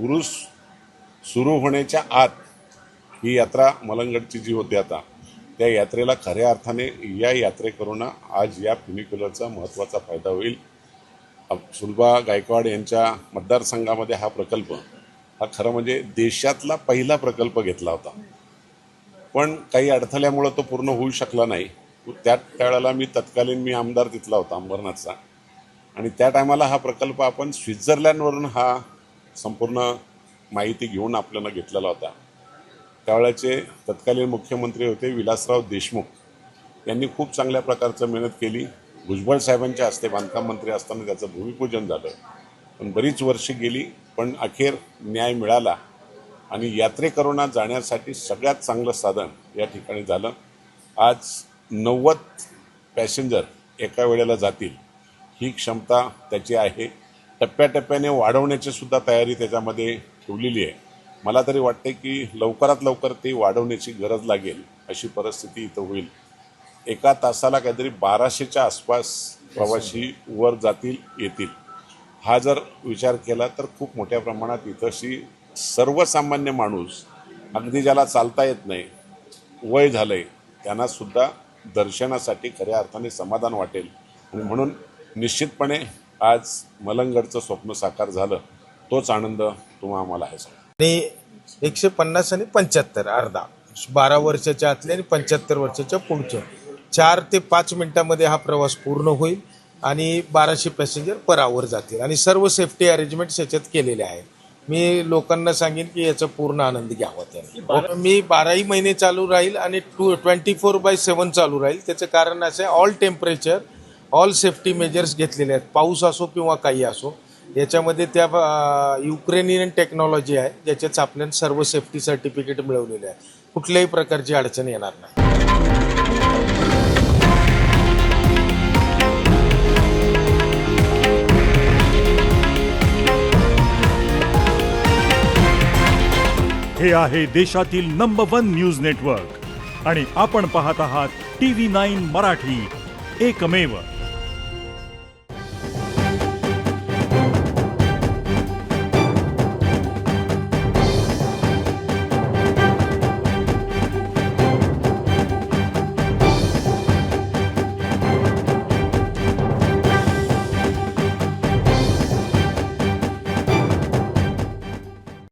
उरूस सुरू होण्याच्या आत ही यात्रा मलंगडची जी होती आता त्या यात्रेला खऱ्या अर्थाने या यात्रेकरूंना आज या फ्युनिक्युलरचा महत्त्वाचा फायदा होईल। सुलभा गायकवाड यांच्या मतदारसंघामध्ये हा प्रकल्प हा खरं म्हणजे देशातला पहिला प्रकल्प घेतला होता, पण काही अडथळ्यामुळे तो पूर्ण होऊ शकला नाही। त्यावेळेला मी आमदार तिथला होता अंबरनाथचा, आणि त्या टायमाला हा प्रकल्प आपण स्वित्झर्लंडवरून हा संपूर्ण माहिती घेऊन आपल्याला घेतलेला होता। त्यावेळेचे तत्कालीन मुख्यमंत्री होते विलासराव देशमुख, यांनी खूप चांगल्या प्रकारचं मेहनत केली। भुजबळ साहेबांच्या हस्ते बांधकाम मंत्री असताना त्याचं भूमिपूजन झालं, पण बरीच वर्षे गेली, पण अखेर न्याय मिळाला आणि यात्रेकरूंना जाण्यासाठी सगळ्यात चांगलं साधन या ठिकाणी झालं। आज 90 पॅसेंजर एका वेळेला जातील ही क्षमता त्याची आहे। टप्प्याटप्प्याने वाढवण्याची सुद्धा तयारी त्याच्यामध्ये ठेवलेली आहे। मला तरी वाटते की लवकरात लवकर ते वाढवण्याची गरज लागेल अशी परिस्थिती इथं होईल। एका तासाला काहीतरी 1200च्या आसपास प्रवासी वर जातील येतील। हा जर विचार केला तर खूप मोठ्या प्रमाणात इथंशी सर्वसामान्य माणूस, अगदी ज्याला चालता येत नाही, वय झालंय, त्यांना सुद्धा दर्शनासाठी खऱ्या अर्थाने समाधान वाटेल। आणि म्हणून निश्चितपणे आज मलंगडचं स्वप्न साकार झालं, तोच आनंद तुम्हा आम्हाला आहे। आणि 150 आणि 75 अर्धा 12 वर्षाच्या आतले आणि 75 वर्षाच्या पुढचे 4 ते 5 मिनिटांमध्ये हा प्रवास पूर्ण होईल आणि 1200 पॅसेंजर पर आवर जातील आणि सर्व सेफ्टी अरेंजमेंट्स याच्यात केलेले आहेत। मी लोकांना सांगेन की याचा पूर्ण आनंद घ्यावा त्यांनी। मी 12ही महिने चालू राहील आणि 24/7 चालू राहील। त्याचं कारण असं आहे, all temperature all safety measures घेतलेले आहेत, पाऊस असो किंवा काही असो। याच्यामध्ये त्या युक्रेनियन टेक्नॉलॉजी आहे ज्याच्याच आपल्याला सर्व सेफ्टी सर्टिफिकेट मिळवलेले आहे, कुठल्याही प्रकारची अडचण येणार नाही। हे आहे देशातील नंबर 1 न्यूज नेटवर्क आणि आपण पाहत आहात TV9 मराठी, एकमेव।